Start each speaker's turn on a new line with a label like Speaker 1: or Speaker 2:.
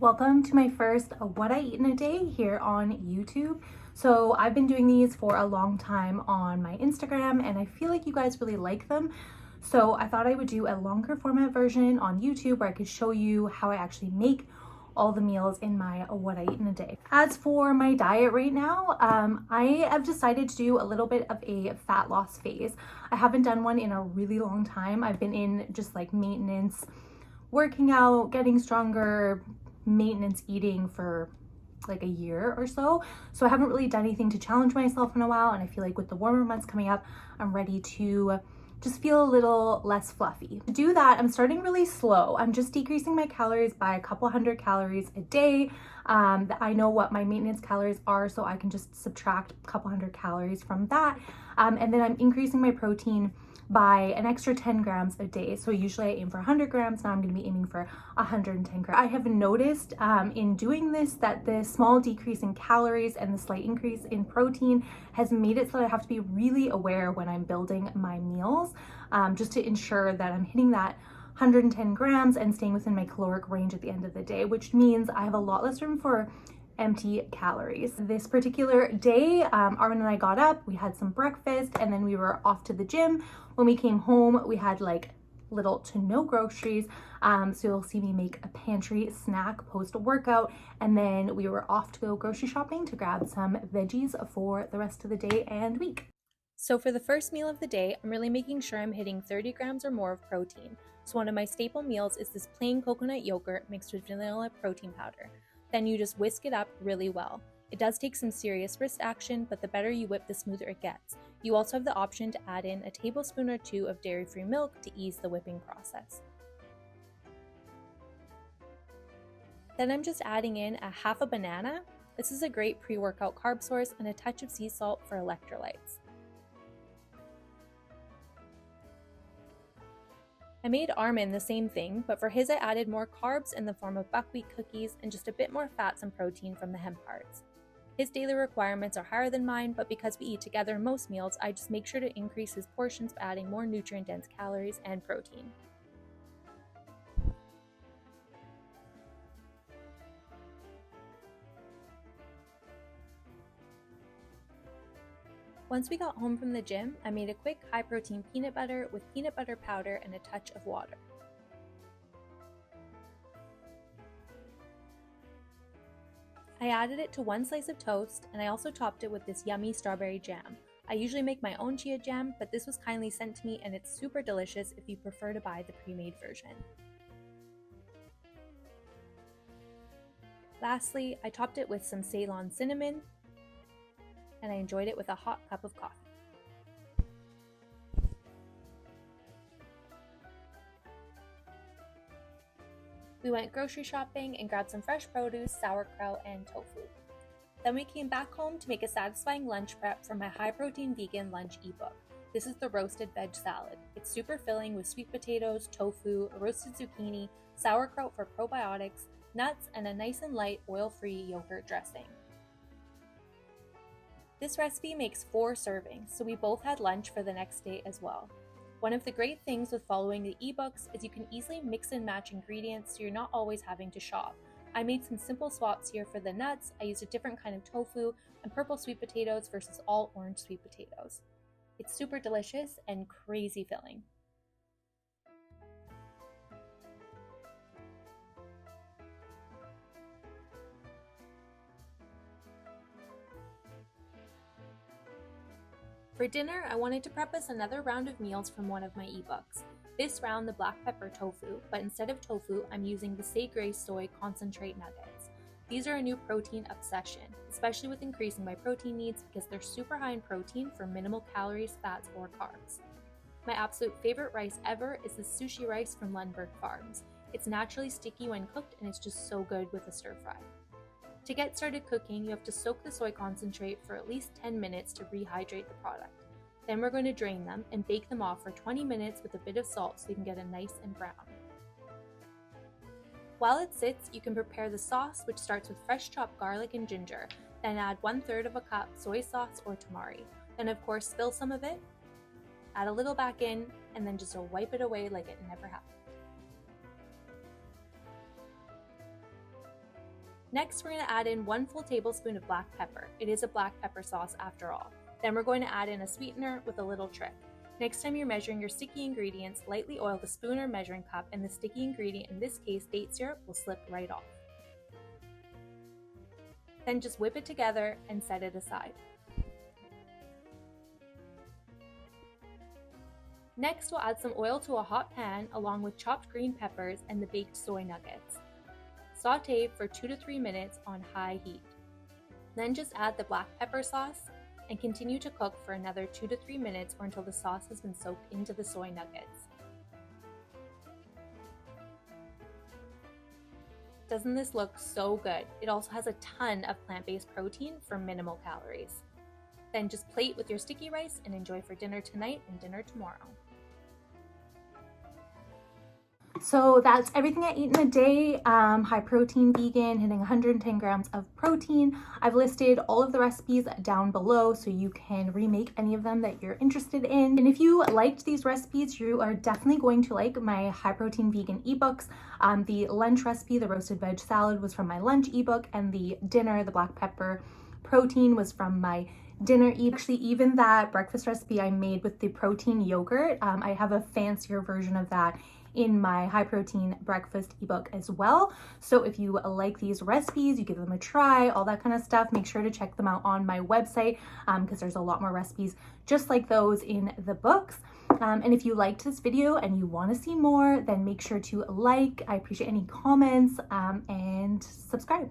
Speaker 1: Welcome to my first What I Eat in a Day here on YouTube. So I've been doing these for a long time on my Instagram and I feel like you guys really like them. So I thought I would do a longer format version on YouTube where I could show you how I actually make all the meals in my What I Eat in a Day. As for my diet right now, I have decided to do a little bit of a fat loss phase. I haven't done one in a really long time. I've been in just like maintenance, working out, getting stronger, maintenance eating for like a year or so. So I haven't really done anything to challenge myself in a while, and I feel like with the warmer months coming up, I'm ready to just feel a little less fluffy. To do that, I'm starting really slow. I'm just decreasing my calories by a couple hundred calories a day. I know what my maintenance calories are, so I can just subtract a couple hundred calories from that. And then I'm increasing my protein by an extra 10 grams a day. So usually I aim for 100 grams. Now I'm going to be aiming for 110 grams. I have noticed in doing this that the small decrease in calories and the slight increase in protein has made it so that I have to be really aware when I'm building my meals, just to ensure that I'm hitting that 110 grams and staying within my caloric range at the end of the day, which means I have a lot less room for empty calories. This particular day, Armin and I got up, we had some breakfast, and then we were off to the gym. When we came home, we had like little to no groceries, so you'll see me make a pantry snack post-workout, and then we were off to go grocery shopping to grab some veggies for the rest of the day and week.
Speaker 2: So for the first meal of the day, I'm really making sure I'm hitting 30 grams or more of protein. So one of my staple meals is this plain coconut yogurt mixed with vanilla protein powder. Then you just whisk it up really well. It does take some serious wrist action, but the better you whip, the smoother it gets. You also have the option to add in a tablespoon or two of dairy-free milk to ease the whipping process. Then I'm just adding in a half a banana. This is a great pre-workout carb source, and a touch of sea salt for electrolytes. I made Armin the same thing, but for his I added more carbs in the form of buckwheat cookies and just a bit more fats and protein from the hemp parts. His daily requirements are higher than mine, but because we eat together in most meals, I just make sure to increase his portions by adding more nutrient-dense calories and protein. Once we got home from the gym, I made a quick high-protein peanut butter with peanut butter powder and a touch of water. I added it to one slice of toast, and I also topped it with this yummy strawberry jam. I usually make my own chia jam, but this was kindly sent to me, and it's super delicious if you prefer to buy the pre-made version. Lastly, I topped it with some Ceylon cinnamon, and I enjoyed it with a hot cup of coffee. We went grocery shopping and grabbed some fresh produce, sauerkraut, and tofu. Then we came back home to make a satisfying lunch prep for my high-protein vegan lunch ebook. This is the roasted veg salad. It's super filling with sweet potatoes, tofu, a roasted zucchini, sauerkraut for probiotics, nuts, and a nice and light oil-free yogurt dressing. This recipe makes 4 servings, so we both had lunch for the next day as well. One of the great things with following the ebooks is you can easily mix and match ingredients so you're not always having to shop. I made some simple swaps here for the nuts. I used a different kind of tofu and purple sweet potatoes versus all orange sweet potatoes. It's super delicious and crazy filling. For dinner, I wanted to prep us another round of meals from one of my ebooks. This round, the black pepper tofu, but instead of tofu, I'm using the Say Grace soy concentrate nuggets. These are a new protein obsession, especially with increasing my protein needs because they're super high in protein for minimal calories, fats, or carbs. My absolute favorite rice ever is the sushi rice from Lundberg Farms. It's naturally sticky when cooked, and it's just so good with a stir fry. To get started cooking, you have to soak the soy concentrate for at least 10 minutes to rehydrate the product. Then we're going to drain them and bake them off for 20 minutes with a bit of salt so you can get it nice and brown. While it sits, you can prepare the sauce, which starts with fresh chopped garlic and ginger, then add 1/3 of a cup soy sauce or tamari. Then of course spill some of it, add a little back in, and then just wipe it away like it never happened. Next, we're going to add in 1 full tablespoon of black pepper. It is a black pepper sauce after all. Then we're going to add in a sweetener with a little trick. Next time you're measuring your sticky ingredients, lightly oil the spoon or measuring cup, and the sticky ingredient, in this case date syrup, will slip right off. Then just whip it together and set it aside. Next, we'll add some oil to a hot pan along with chopped green peppers and the baked soy nuggets. Sauté for 2 to 3 minutes on high heat. Then just add the black pepper sauce and continue to cook for another 2 to 3 minutes or until the sauce has been soaked into the soy nuggets. Doesn't this look so good? It also has a ton of plant-based protein for minimal calories. Then just plate with your sticky rice and enjoy for dinner tonight and dinner tomorrow.
Speaker 1: So that's everything I eat in a day. High protein, vegan, hitting 110 grams of protein. I've listed all of the recipes down below so you can remake any of them that you're interested in. And if you liked these recipes, you are definitely going to like my high protein vegan ebooks. The lunch recipe, the roasted veg salad, was from my lunch ebook, and the dinner, the black pepper protein, was from my dinner ebook. Actually, even that breakfast recipe I made with the protein yogurt, I have a fancier version of that in my high protein breakfast ebook as well. So if you like these recipes, you give them a try, all that kind of stuff, make sure to check them out on my website because there's a lot more recipes just like those in the books. And if you liked this video and you want to see more, then make sure to like. I appreciate any comments and subscribe.